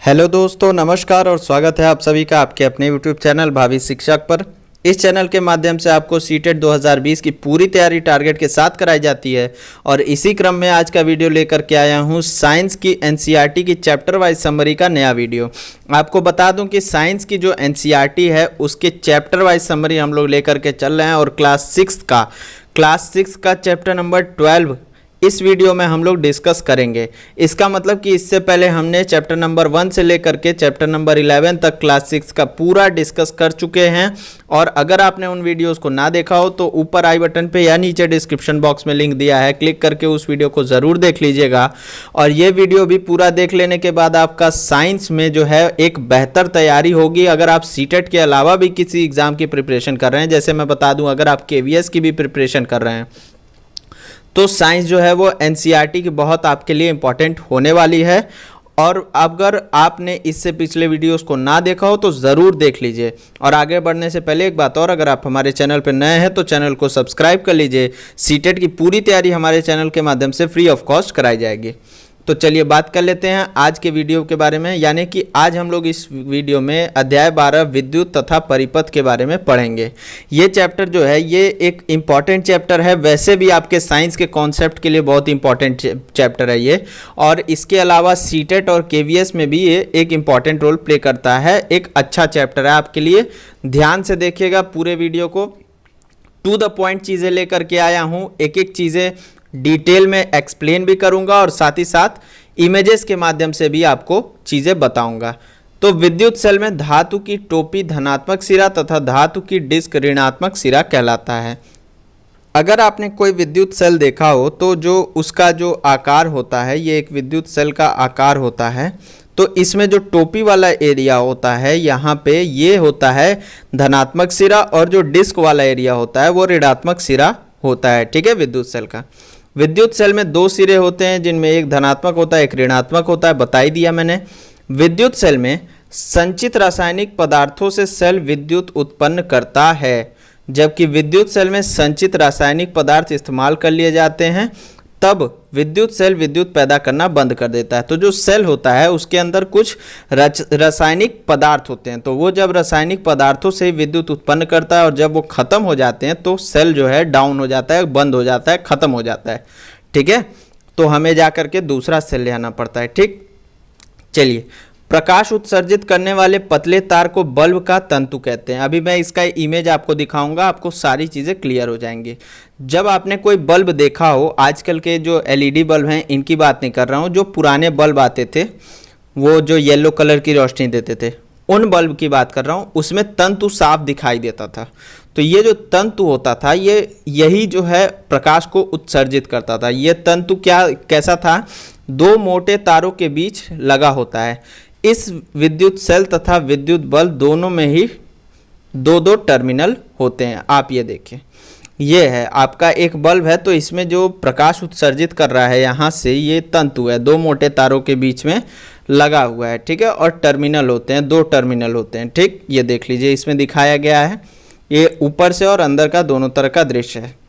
Hello दोस्तों, नमस्कार और स्वागत है आप सभी का आपके अपने यूट्यूब चैनल भावी शिक्षक पर। इस चैनल के माध्यम से आपको सीटेट 2020 की पूरी तैयारी टारगेट के साथ कराई जाती है और इसी क्रम में आज का वीडियो लेकर के आया हूं साइंस की एनसीईआरटी की चैप्टर वाइज समरी का नया वीडियो। आपको बता दूं कि साइंस की जो एनसीईआरटी है उसके चैप्टर वाइज समरी हम लोग लेकर के चल रहे हैं और क्लास सिक्स का चैप्टर नंबर 12 इस वीडियो में हम लोग डिस्कस करेंगे। इसका मतलब कि इससे पहले हमने चैप्टर नंबर 1 से लेकर के चैप्टर नंबर 11 तक क्लास 6 का पूरा डिस्कस कर चुके हैं और अगर आपने उन वीडियोस को ना देखा हो तो ऊपर आई बटन पे या नीचे डिस्क्रिप्शन बॉक्स में लिंक दिया है, क्लिक करके उस वीडियो को ज़रूर देख लीजिएगा। और ये वीडियो भी पूरा देख लेने के बाद आपका साइंस में जो है एक बेहतर तैयारी होगी। अगर आप सीटेट के अलावा भी किसी एग्ज़ाम की प्रिपरेशन कर रहे हैं, जैसे मैं बता दूँ अगर आप केवीएस की भी प्रिपरेशन कर रहे हैं तो साइंस जो है वो एनसीईआरटी की बहुत आपके लिए इम्पॉर्टेंट होने वाली है। और अगर आपने इससे पिछले वीडियोस को ना देखा हो तो ज़रूर देख लीजिए। और आगे बढ़ने से पहले एक बात और, अगर आप हमारे चैनल पर नए हैं तो चैनल को सब्सक्राइब कर लीजिए। सीटेट की पूरी तैयारी हमारे चैनल के माध्यम से फ्री ऑफ कॉस्ट कराई जाएगी। तो चलिए बात कर लेते हैं आज के वीडियो के बारे में, यानी कि आज हम लोग इस वीडियो में अध्याय 12 विद्युत तथा परिपथ के बारे में पढ़ेंगे। ये चैप्टर जो है ये एक इम्पॉर्टेंट चैप्टर है, वैसे भी आपके साइंस के कॉन्सेप्ट के लिए बहुत इंपॉर्टेंट चैप्टर है ये। और इसके अलावा सीटेट और केवीएस में भी ये एक इम्पॉर्टेंट रोल प्ले करता है। एक अच्छा चैप्टर है आपके लिए, ध्यान से देखिएगा पूरे वीडियो को। टू द पॉइंट चीज़ें लेकर के आया हूँ, एक एक चीज़ें डिटेल में एक्सप्लेन भी करूंगा और साथ ही साथ इमेजेस के माध्यम से भी आपको चीज़ें बताऊंगा। तो विद्युत सेल में धातु की टोपी धनात्मक सिरा तथा धातु की डिस्क ऋणात्मक सिरा कहलाता है। अगर आपने कोई विद्युत सेल देखा हो तो जो उसका जो आकार होता है, ये एक विद्युत सेल का आकार होता है, तो इसमें जो टोपी वाला एरिया होता है यहाँ पे ये होता है धनात्मक सिरा और जो डिस्क वाला एरिया होता है वो ऋणात्मक सिरा होता है। ठीक है, विद्युत सेल का। विद्युत सेल में दो सिरे होते हैं जिनमें एक धनात्मक होता है एक ऋणात्मक होता है, बता ही दिया मैंने। विद्युत सेल में संचित रासायनिक पदार्थों से सेल विद्युत उत्पन्न करता है, जबकि विद्युत सेल में संचित रासायनिक पदार्थ इस्तेमाल कर लिए जाते हैं तब विद्युत सेल विद्युत पैदा करना बंद कर देता है। तो जो सेल होता है उसके अंदर कुछ रासायनिक पदार्थ होते हैं, तो वो जब रासायनिक पदार्थों से विद्युत उत्पन्न करता है और जब वो खत्म हो जाते हैं तो सेल जो है डाउन हो जाता है, बंद हो जाता है, खत्म हो जाता है। ठीक है, तो हमें जा करके दूसरा सेल ले आना पड़ता है। ठीक, चलिए। प्रकाश उत्सर्जित करने वाले पतले तार को बल्ब का तंतु कहते हैं। अभी मैं इसका इमेज आपको दिखाऊंगा, आपको सारी चीज़ें क्लियर हो जाएंगी। जब आपने कोई बल्ब देखा हो, आजकल के जो एलईडी बल्ब हैं इनकी बात नहीं कर रहा हूँ, जो पुराने बल्ब आते थे वो जो येलो कलर की रोशनी देते थे उन बल्ब की बात कर रहा हूँ, उसमें तंतु साफ दिखाई देता था। तो ये जो तंतु होता था यही जो है प्रकाश को उत्सर्जित करता था। ये तंतु कैसा था, दो मोटे तारों के बीच लगा होता है। इस विद्युत सेल तथा विद्युत बल्ब दोनों में ही दो दो टर्मिनल होते हैं। आप ये देखिए, ये है आपका एक बल्ब है, तो इसमें जो प्रकाश उत्सर्जित कर रहा है यहाँ से ये तंतु है, दो मोटे तारों के बीच में लगा हुआ है। ठीक है, और टर्मिनल होते हैं, दो टर्मिनल होते हैं। ठीक, ये देख लीजिए इसमें दिखाया गया है, ये ऊपर से और अंदर का दोनों तरह का दृश्य है।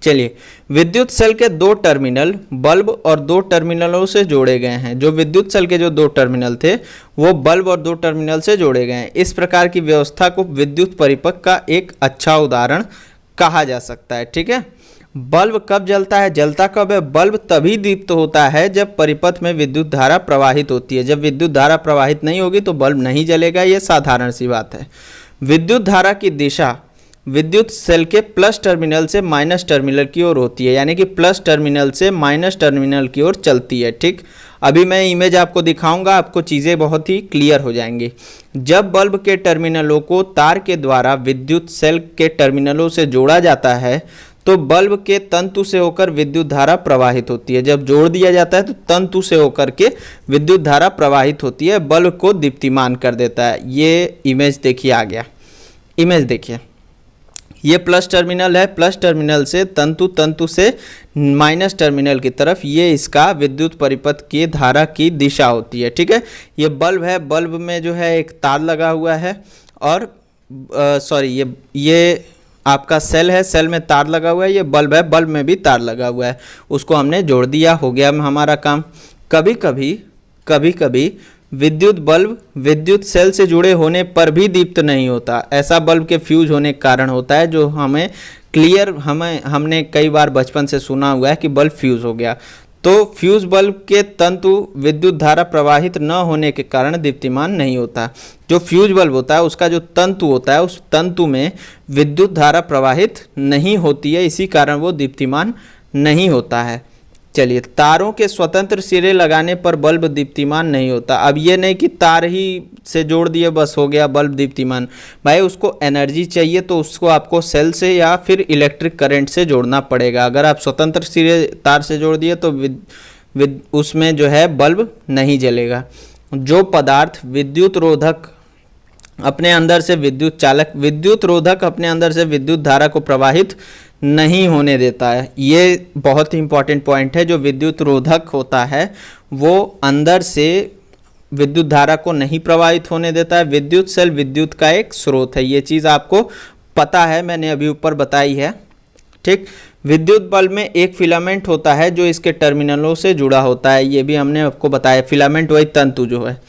चलिए, विद्युत सेल के दो टर्मिनल बल्ब और दो टर्मिनलों से जोड़े गए हैं। जो विद्युत सेल के जो दो टर्मिनल थे वो बल्ब और दो टर्मिनल से जोड़े गए हैं। इस प्रकार की व्यवस्था को विद्युत परिपथ का एक अच्छा उदाहरण कहा जा सकता है। ठीक है, बल्ब कब जलता है, जलता कब है? बल्ब तभी दीप्त होता है जब परिपथ में विद्युत धारा प्रवाहित होती है। जब विद्युत धारा प्रवाहित नहीं होगी तो बल्ब नहीं जलेगा, ये साधारण सी बात है। विद्युत धारा की दिशा विद्युत सेल के प्लस टर्मिनल से माइनस टर्मिनल की ओर होती है, यानी कि प्लस टर्मिनल से माइनस टर्मिनल की ओर चलती है। ठीक, अभी मैं इमेज आपको दिखाऊंगा, आपको चीज़ें बहुत ही क्लियर हो जाएंगी। जब बल्ब के टर्मिनलों को तार के द्वारा विद्युत सेल के टर्मिनलों से जोड़ा जाता है तो बल्ब के तंतु से होकर विद्युत धारा प्रवाहित होती है। जब जोड़ दिया जाता है तो तंतु से होकर के विद्युत धारा प्रवाहित होती है, बल्ब को दीप्तिमान कर देता है। ये इमेज देखिए, आ गया इमेज देखिए, ये प्लस टर्मिनल है, प्लस टर्मिनल से तंतु से माइनस टर्मिनल की तरफ, ये इसका विद्युत परिपथ की धारा की दिशा होती है। ठीक है, ये बल्ब है, बल्ब में जो है एक तार लगा हुआ है और ये आपका सेल है, सेल में तार लगा हुआ है, ये बल्ब है, बल्ब में भी तार लगा हुआ है, उसको हमने जोड़ दिया, हो गया हमारा काम। कभी कभी विद्युत बल्ब विद्युत सेल से जुड़े होने पर भी दीप्त नहीं होता। ऐसा बल्ब के फ्यूज होने के कारण होता है, जो हमने कई बार बचपन से सुना हुआ है कि बल्ब फ्यूज हो गया। तो फ्यूज बल्ब के तंतु विद्युत धारा प्रवाहित न होने के कारण दीप्तिमान नहीं होता। जो फ्यूज बल्ब होता है उसका जो तंतु होता है, उस तंतु में विद्युत धारा प्रवाहित नहीं होती है, इसी कारण वो दीप्तिमान नहीं होता है। चलिए, तारों के स्वतंत्र सिरे लगाने पर बल्ब दीप्तिमान नहीं होता। अब ये नहीं कि तार ही से जोड़ दिए बस हो गया बल्ब दीप्तिमान। भाई उसको एनर्जी चाहिए, तो उसको आपको सेल से या फिर इलेक्ट्रिक करंट से जोड़ना पड़ेगा। अगर आप स्वतंत्र सिरे तार से जोड़ दिए तो उसमें जो है बल्ब नहीं जलेगा। जो पदार्थ विद्युत रोधक अपने अंदर से विद्युत रोधक अपने अंदर से विद्युत धारा को प्रवाहित नहीं होने देता है। ये बहुत ही इंपॉर्टेंट पॉइंट है। जो विद्युत रोधक होता है वो अंदर से विद्युत धारा को नहीं प्रवाहित होने देता है। विद्युत सेल विद्युत का एक स्रोत है, ये चीज़ आपको पता है, मैंने अभी ऊपर बताई है। ठीक, विद्युत बल्ब में एक फिलामेंट होता है जो इसके टर्मिनलों से जुड़ा होता है, ये भी हमने आपको बताया। फिलामेंट वही तंतु जो है।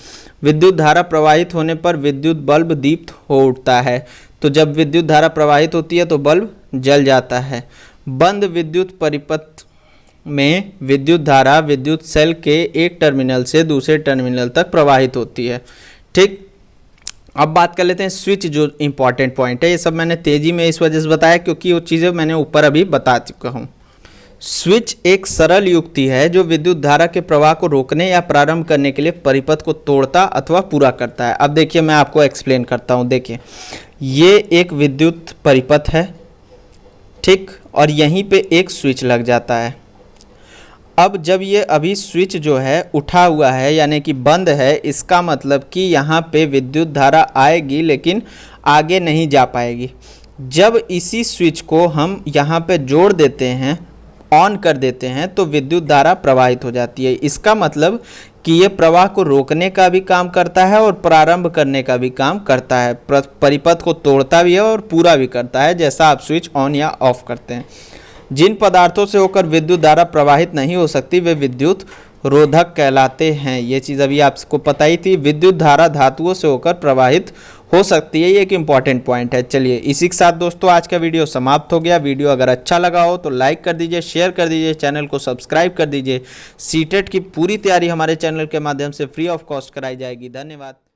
विद्युत धारा प्रवाहित होने पर विद्युत बल्ब दीप्त हो उठता है। तो जब विद्युत धारा प्रवाहित होती है तो बल्ब जल जाता है। बंद विद्युत परिपथ में विद्युत धारा विद्युत सेल के एक टर्मिनल से दूसरे टर्मिनल तक प्रवाहित होती है। ठीक, अब बात कर लेते हैं स्विच, जो इंपॉर्टेंट पॉइंट है। ये सब मैंने तेजी में इस वजह से बताया क्योंकि वो चीज़ें मैंने ऊपर अभी बता चुका हूँ। स्विच एक सरल युक्ति है जो विद्युत धारा के प्रवाह को रोकने या प्रारंभ करने के लिए परिपथ को तोड़ता अथवा पूरा करता है। अब देखिए, मैं आपको एक्सप्लेन करता हूँ। देखिए, ये एक विद्युत परिपथ है, ठीक, और यहीं पे एक स्विच लग जाता है। अब जब ये अभी स्विच जो है उठा हुआ है यानी कि बंद है, इसका मतलब कि यहाँ पे विद्युत धारा आएगी लेकिन आगे नहीं जा पाएगी। जब इसी स्विच को हम यहाँ पे जोड़ देते हैं, ऑन कर देते हैं, तो विद्युत धारा प्रवाहित हो जाती है। इसका मतलब कि ये प्रवाह को रोकने का भी काम करता है और प्रारंभ करने का भी काम करता है। परिपथ को तोड़ता भी है और पूरा भी करता है, जैसा आप स्विच ऑन या ऑफ करते हैं। जिन पदार्थों से होकर विद्युत धारा प्रवाहित नहीं हो सकती वे विद्युत रोधक कहलाते हैं। ये चीज़ अभी आपको पता ही थी। विद्युत धारा धातुओं से होकर प्रवाहित हो सकती है, ये एक इम्पॉर्टेंट पॉइंट है। चलिए, इसी के साथ दोस्तों आज का वीडियो समाप्त हो गया। वीडियो अगर अच्छा लगा हो तो लाइक कर दीजिए, शेयर कर दीजिए, चैनल को सब्सक्राइब कर दीजिए। सीटेट की पूरी तैयारी हमारे चैनल के माध्यम से फ्री ऑफ कॉस्ट कराई जाएगी। धन्यवाद।